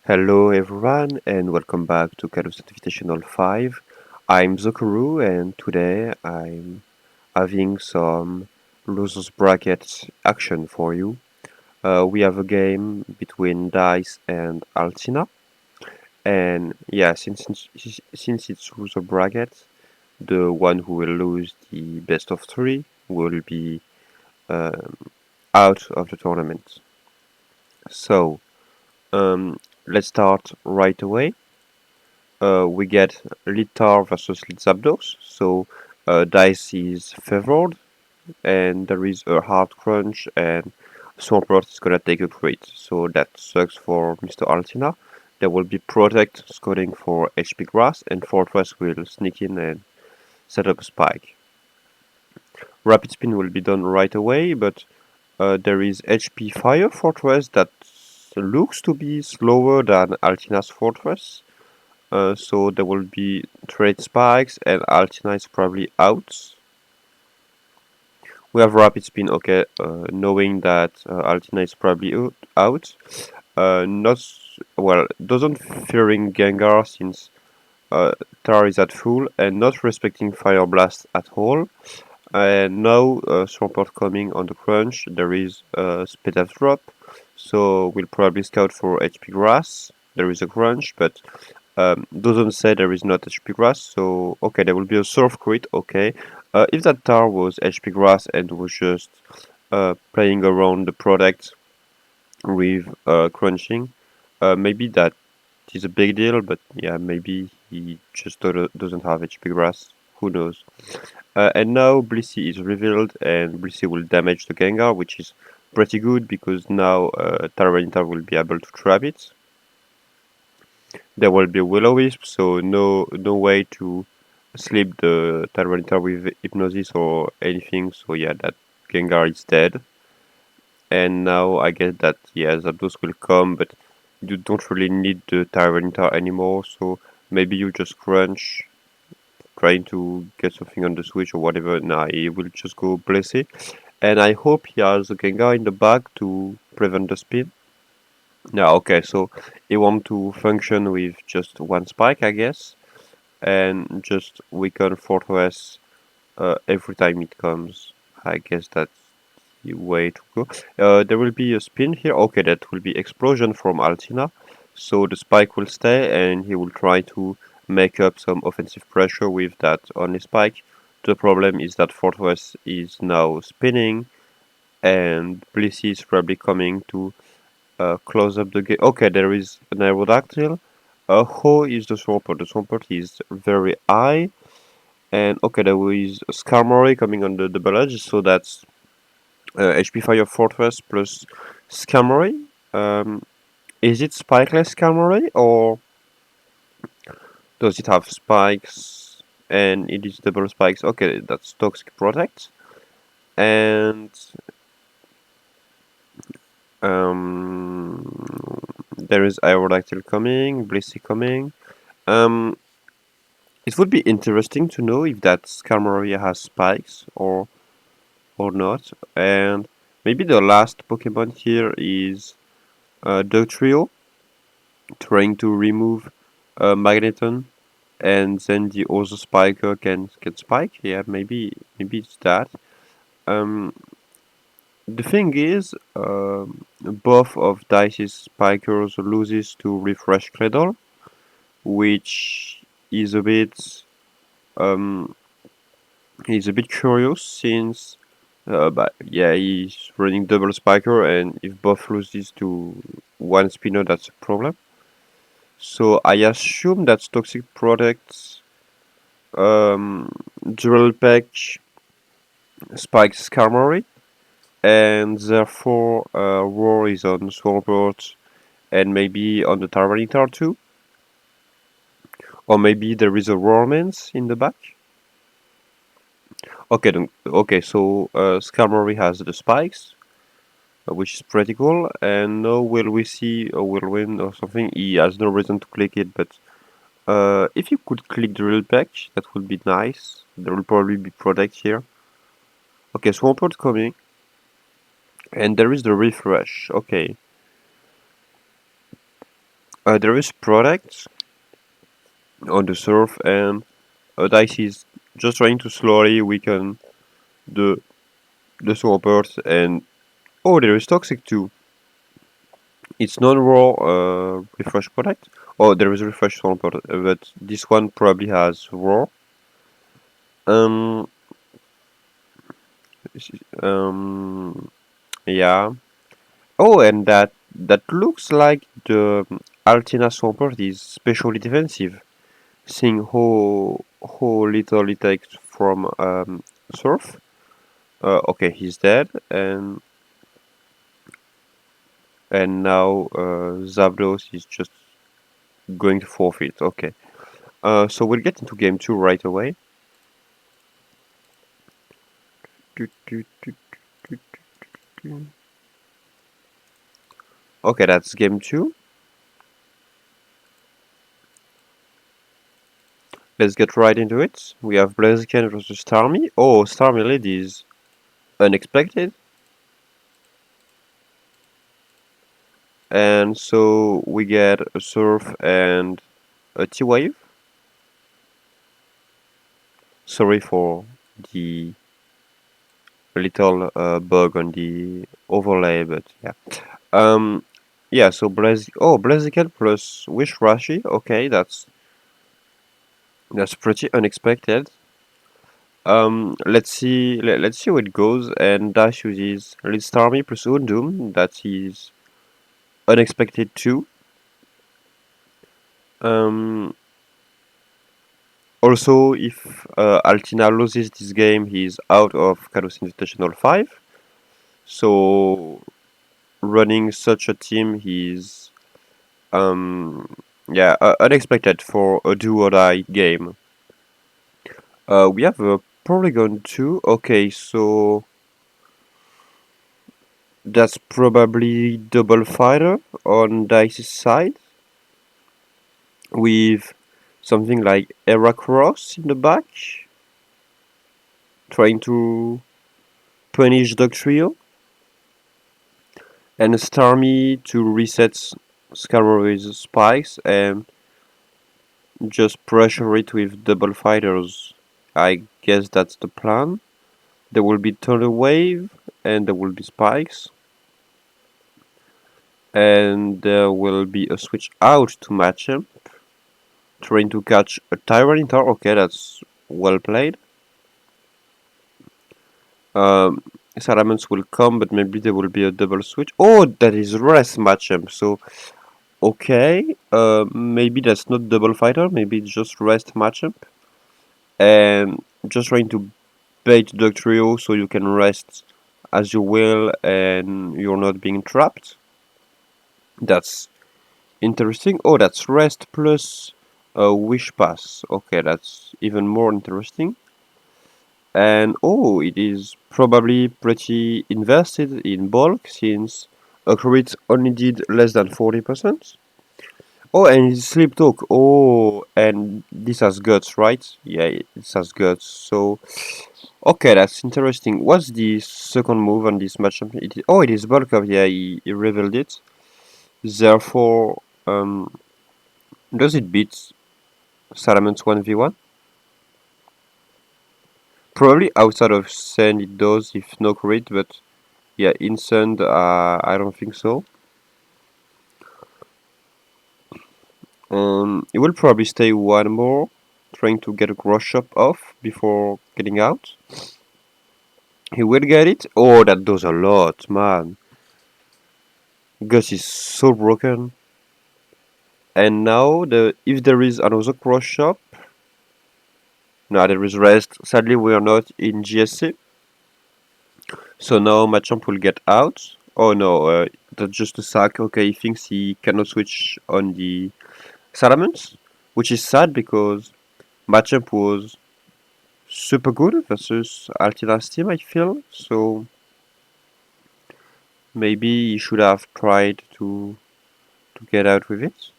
Hello everyone and welcome back to CALLOUS Invitational 5. I'm Zokuru and today I'm having some losers brackets action for you. We have a game between Dice and Altina, and yeah, since it's loser bracket, the one who will lose the best of three will be um, out of the tournament. So um, let's start right away. We get Litar versus Litzabdos. So Dice is favored, and there is a hard crunch, and Swampert is gonna take a crit. So that sucks for Mr. Altina. There will be Protect scoring for HP Grass, and Fortress will sneak in and set up a spike. Rapid Spin will be done right away, but there is HP Fire Fortress that looks to be slower than Altina's Fortress. So there will be trade spikes and Altina is probably out. We have Rapid Spin, okay, knowing that Altina is probably out. Not well, doesn't fearing Gengar since Tar is at full and not respecting Fire Blast at all. And now Swampert coming on the crunch, there is a Speed F drop, so we'll probably scout for HP Grass. There is a crunch, but doesn't say there is not HP grass, so okay, there will be a surf crit, okay. If that tar was HP grass and was just playing around the product with crunching, maybe that is a big deal, but yeah, maybe he just doesn't have HP grass, who knows. And now Blissey is revealed, and Blissey will damage the Gengar, which is pretty good because now Tyranitar will be able to trap it. There will be Will-O-Wisp, so no way to sleep the Tyranitar with Hypnosis or anything, so yeah, that Gengar is dead. And now I guess that, yeah, Zapdos will come, but you don't really need the Tyranitar anymore, so maybe you just crunch, trying to get something on the Switch or whatever. Nah, he will just go Blessé. And I hope he has a Gengar in the back to prevent the spin. Yeah, okay, so he want to function with just one spike, I guess, and just weaken Fortress every time it comes. I guess that's the way to go. There will be a spin here. Okay, that will be Explosion from Altina. So the spike will stay, and he will try to make up some offensive pressure with that only spike. The problem is that Fortress is now spinning, and Blissey is probably coming to close up the game. Okay, there is an Aerodactyl. Ho is the Swampert. The Swampert is very high. And okay, there is Skarmory coming on the double edge, so that's HP Fire Fortress plus Skarmory. Is it spikeless Skarmory, or does it have spikes? And it is double spikes. Okay, that's Toxic Protect. And there is Aerodactyl coming, Blissey coming. Um, it would be interesting to know if that Skarmory has spikes or not. And maybe the last Pokemon here is Dugtrio, trying to remove Magneton, and then the other Spiker can spike. Yeah, maybe it's that. Um, the thing is, both of Dice's Spikers loses to Refresh Cradle, which is a bit um, is a bit curious since but yeah, he's running double spiker, and if both loses to one spinner, that's a problem. So I assume that's Toxic Products, Drill Peck, Spikes Skarmory, and therefore Roar is on Swampert and maybe on the Tyranitar too. Or maybe there is a Roarmance in the back. Okay, okay, so Skarmory has the spikes, which is pretty cool. And now will we see a whirlwind or something? He has no reason to click it, but if you could click the real patch, that would be nice. There will probably be product here. Okay, Swampert coming, and there is the refresh. Okay, There is product on the surf, and Dice is just trying to slowly weaken the swampert, and oh, there is toxic too. It's non-raw refresh product. Oh, there is refresh swampert, but this one probably has raw. Um, um, yeah. Oh, and that looks like the Altina swampert is specially defensive, seeing how little it takes from surf. Okay, he's dead, and now Zabdos is just going to forfeit. Okay. So we'll get into game two right away. Okay, that's game two. Let's get right into it. We have Blaziken versus Starmie. Oh, Starmie lead is unexpected. And so we get a Surf and a T-Wave. Sorry for the little bug on the overlay, but yeah. Um, yeah, so Blaziken plus Wish Rashi. Okay, that's pretty unexpected. Let's see how it goes. And Dash uses Lead Starmie plus Undum. That is unexpected too. Um, Also, if Altina loses this game, he's out of CALLOUS Invitational 5. So running such a team is yeah, unexpected for a do or die game. We have a Polygon 2. Okay, so that's probably double fighter on Dice's side with something like Era Cross in the back, trying to punish the trio, and a Starmie to reset Scarrowy's spikes and just pressure it with double fighters. I guess that's the plan. There will be Thunder Wave and there will be spikes. And there will be a switch out to match him. Trying to catch a Tyranitar. Okay, that's well played. Salamence will come, but maybe there will be a double switch. Oh, that is rest matchup. So, okay, maybe that's not double fighter. Maybe it's just rest matchup. And just trying to bait the trio so you can rest as you will and you're not being trapped. That's interesting. Oh, that's rest plus a wish pass. Okay, that's even more interesting. And oh, it is probably pretty invested in bulk since a crit only did less than 40%. Oh, and it's sleep talk. Oh, and this has guts, right? Yeah, this has guts. So, okay, that's interesting. What's the second move on this matchup? Oh, it is bulk up. Yeah, he revealed it. Therefore, does it beat Salamence 1v1? Probably outside of Sand it does, if no crit, but yeah, in Sand, I don't think so. He will probably stay one more, trying to get a cross shop off before getting out. He will get it. Oh, that does a lot, man. Gus is so broken. And now, if there is another cross shop, no, there is rest. Sadly, we are not in GSC. So now Machamp will get out. Oh no, that's just a sack. Okay, he thinks he cannot switch on the Salamence, which is sad because Machamp was super good versus Altina's team, I feel. So maybe he should have tried to get out with it.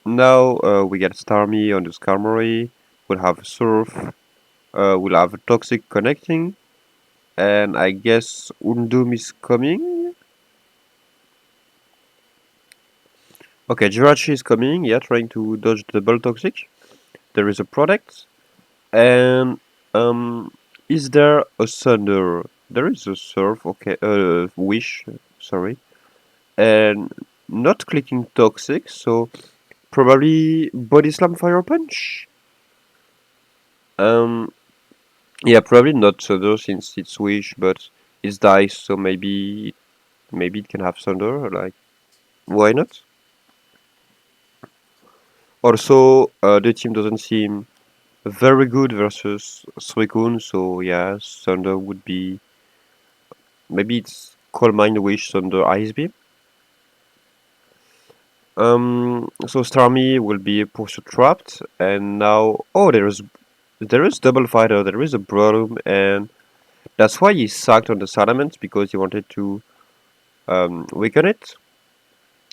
Now we get Starmie on the Skarmory. We'll have Surf. We'll have Toxic connecting. And I guess Undum is coming. Okay, Jirachi is coming, yeah, trying to dodge the double toxic. There is a product. And is there a thunder? There is a surf, okay, wish, sorry. And not clicking toxic, so probably body slam fire punch. Um, yeah, probably not thunder since it's wish, but it's dice, so maybe it can have thunder. Like, why not? Also, the team doesn't seem very good versus Suicune, so yeah, thunder would be maybe it's Coal Mine Wish Thunder Ice Beam. So Starmie will be Pursuit Trapped, and now there is Double Fighter, there is a Broom, and that's why he sacked on the Salamence because he wanted to weaken it.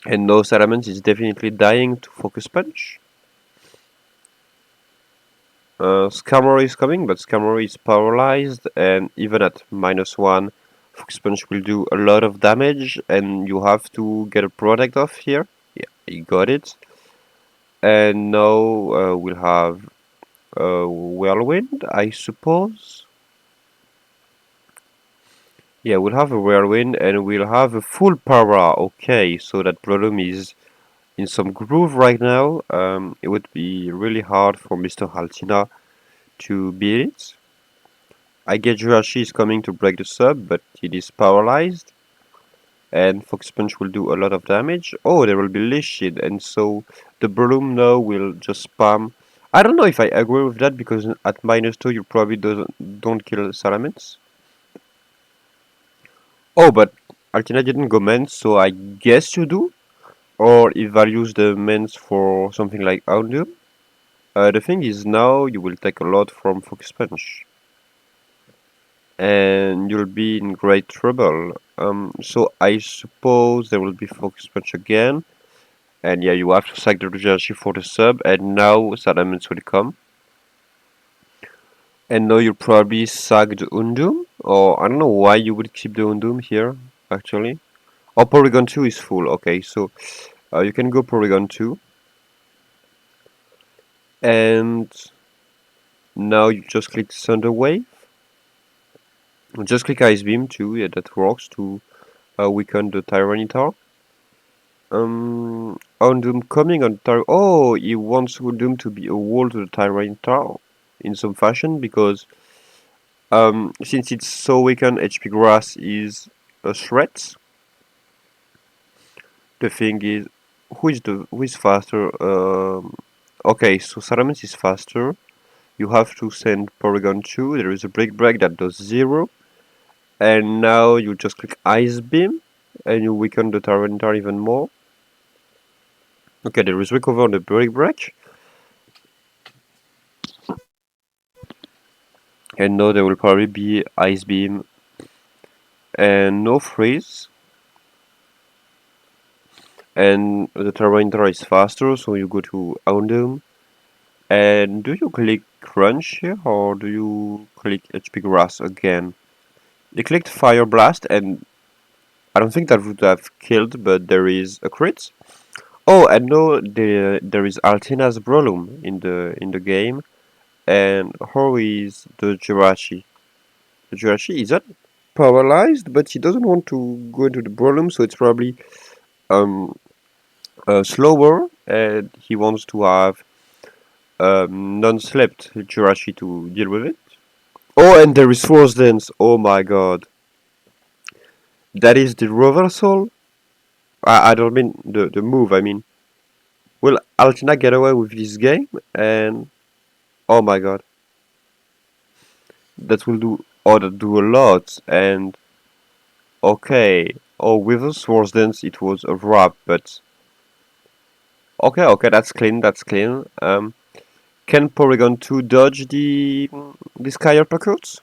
And no Salamence is definitely dying to Focus Punch. Skarmory is coming, but Skarmory is paralyzed, and even at -1, Focus Punch will do a lot of damage, and you have to get a product off here. Yeah, you got it. And now we'll have Whirlwind, I suppose. Yeah, we'll have a Whirlwind, and we'll have a full para. Okay, so that Brodom is in some groove right now. It would be really hard for Mr. Altina to beat it. I get Jirachi is coming to break the sub, but it is paralyzed, and Fox Punch will do a lot of damage. Oh, there will be Leash Shield, and so the Bloom now will just spam. I don't know if I agree with that because at -2 you probably don't kill Salamence. Oh, but Altina didn't go Mens, so I guess you do. Or if values the Mens for something like Houndoom. The thing is now you will take a lot from Focus Punch. And you'll be in great trouble. So I suppose there will be Focus Punch again. And yeah, you have to sack the Regency for the sub, and now Salamence will come. And now you'll probably sack the Undum, or I don't know why you would keep the Undum here, actually. Oh, Porygon 2 is full, okay, so you can go Porygon 2. And now you just click Thunder Wave. Just click Ice Beam too, yeah, that works to weaken the Tyranitar. Undum coming on Oh, he wants Undum to be a wall to the Tyranitar in some fashion because since it's so weakened, HP Grass is a threat. The thing is, who is faster? Okay, so Salamence is faster. You have to send Porygon 2. There is a break that does 0. And now you just click Ice Beam and you weaken the Tyranitar even more. Okay, there is recover on the break. And now there will probably be Ice Beam and no freeze. And the Tyranitar is faster, so you go to Houndoom. And do you click Crunch here or do you click HP Grass again? You clicked Fire Blast and I don't think that would have killed, but there is a crit. Oh, and no, there is Altina's Brolum in the game. And how is the Jirachi? The Jirachi is not paralyzed, but he doesn't want to go into the Brolum, so it's probably um slower, and he wants to have non-slept Jirachi to deal with it. Oh, and there is Force Dance. Oh my god. That is the reversal? I don't mean the move, I mean. Will Altina get away with this game? And oh my god. That will do that do a lot. And okay. Oh, with the Swords Dance it was a wrap, but okay, that's clean. Can Porygon 2 dodge the Sky Uppercuts?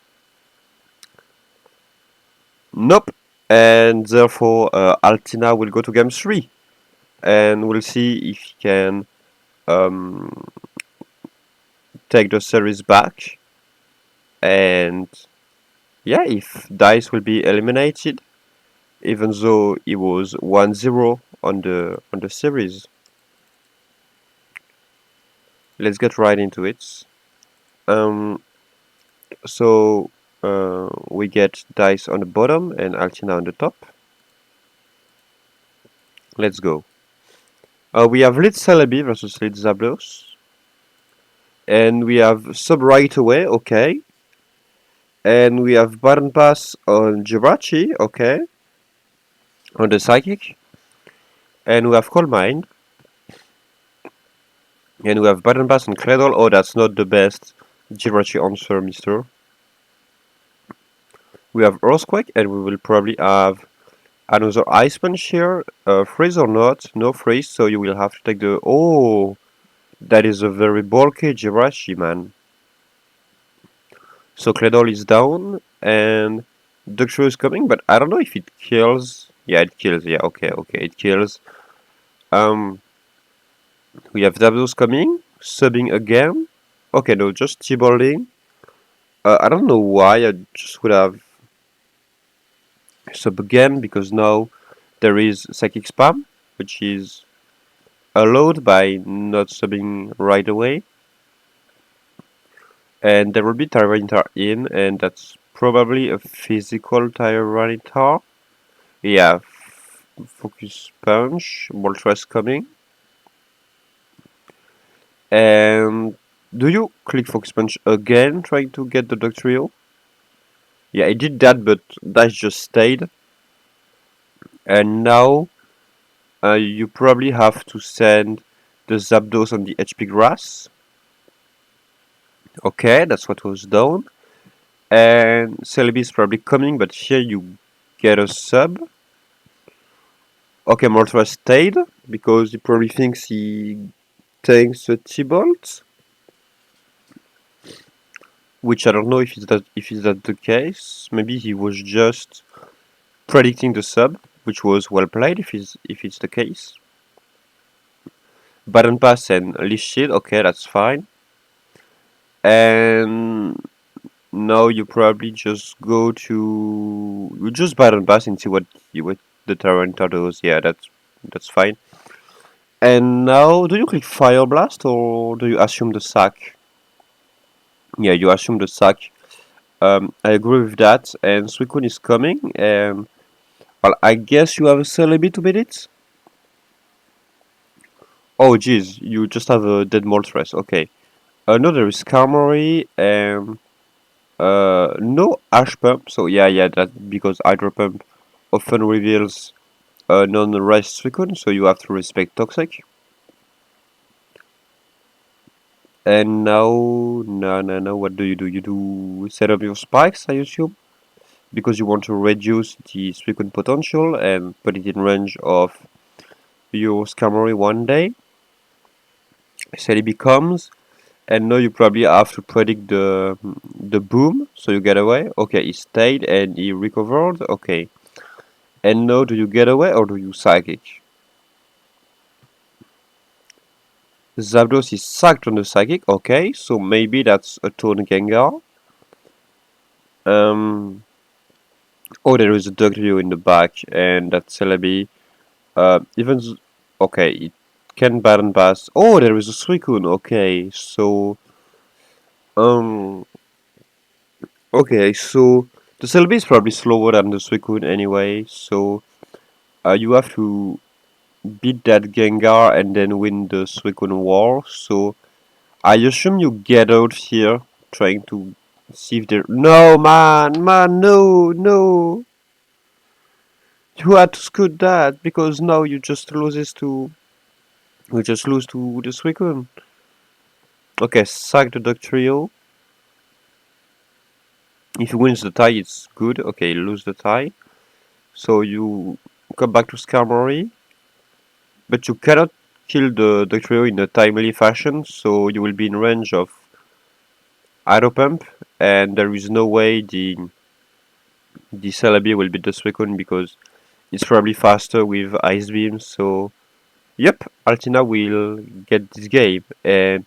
Nope. And therefore Altina will go to game 3. And we'll see if he can um, take the series back. And yeah, if Dice will be eliminated, even though he was 1-0 on the series. let's get right into it. Um, so we get dice on the bottom and Altina on the top. Let's go. We have lead Celebi versus lead Zablos. And we have sub right away, okay. And we have button pass on Jirachi, okay. On the psychic. And we have Cold Mind. And we have button pass on Cradle. Oh, that's not the best Jirachi answer, mister. We have Earthquake, and we will probably have another Ice Punch here. Freeze or not? No freeze, so you will have to take the... Oh, that is a very bulky Jirachi, man. So Cradle is down, and Duxtro is coming, but I don't know if it kills. Yeah, it kills. Yeah, okay, it kills. Um, we have Zapdos coming, subbing again. Okay, no, just T-balling. I don't know why. I just would have sub again because now there is Psychic Spam, which is allowed by not subbing right away. And there will be Tyranitar in, and that's probably a physical Tyranitar. Yeah, Focus Punch, Moltres coming. And do you click Focus Punch again, trying to get the Dugtrio? Yeah, I did that, but that just stayed. And now you probably have to send the Zapdos on the HP grass. Okay, that's what was done. And Celebi is probably coming, but here you get a sub. Okay, Moltres stayed, because he probably thinks he tanks a T-Bolt. Which I don't know if it's that the case. Maybe he was just predicting the sub, which was well played if it's the case. Button pass and Leash Shield, okay, that's fine. And now you probably just go to you just button pass and see what the Tyranitar does. Yeah, that's fine. And now, do you click Fire Blast or do you assume the sack? Yeah, you assume the sack. I agree with that. And Suicune is coming. And well, I guess you have a Celebi to beat it. Oh, geez, you just have a dead Moltres. Okay. No, there is Skarmory and no Ash Pump. So yeah, that because Hydro Pump often reveals non-rest Suicune, so you have to respect Toxic. And now, no, what do? You do set up your spikes, I assume, because you want to reduce the Suicune potential and put it in range of your Skarmory one day. Celebi comes, and now you probably have to predict the boom, so you get away. Okay, he stayed and he recovered. Okay, and now do you get away or do you Psychic? Zapdos is sacked on the Psychic. Okay, so maybe that's a Tone Gengar. Oh, there is a Dugtrio in the back, and that's Celebi. Okay, it can Baton Pass. Oh, there is a Suicune. Okay, so um, okay, so the Celebi is probably slower than the Suicune anyway. So you have to beat that Gengar and then win the Suicune war. So I assume you get out here trying to see if there. No, man, no. You had to scoot that because now you just lose to the Suicune. Okay, sack the Dugtrio. If he wins the tie, it's good. Okay, lose the tie. So you come back to Skarmory. But you cannot kill the Dugtrio in a timely fashion, so you will be in range of Aero Pump, and there is no way the Celebi will beat the Suicune because it's probably faster with Ice Beam, so yep, Altina will get this game, and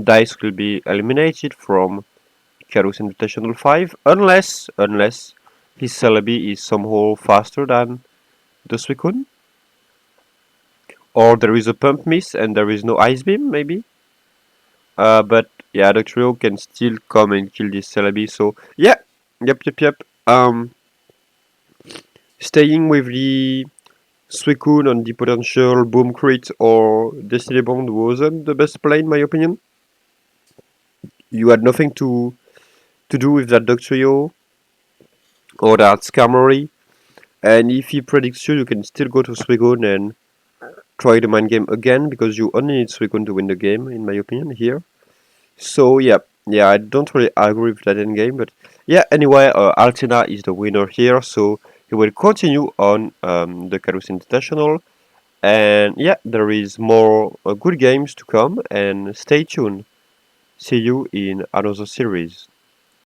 Dice will be eliminated from CALLOUS Invitational 5, unless his Celebi is somehow faster than the Suicune. Or there is a pump miss and there is no ice beam, maybe? But yeah, the trio can still come and kill this Celebi. So yeah, yep. Um, Staying with the Suicune on the potential Boom Crit or Destiny Bond wasn't the best play in my opinion. You had nothing to do with that Dog Trio or that Skarmory. And if he predicts you, you can still go to Suicune and try the mind game again because you only need Suicune to win the game, in my opinion, here. So yeah, I don't really agree with that end game, but yeah. Anyway, Altina is the winner here, so he will continue on the CALLOUS Invitational, and yeah, there is more good games to come, and stay tuned. See you in another series.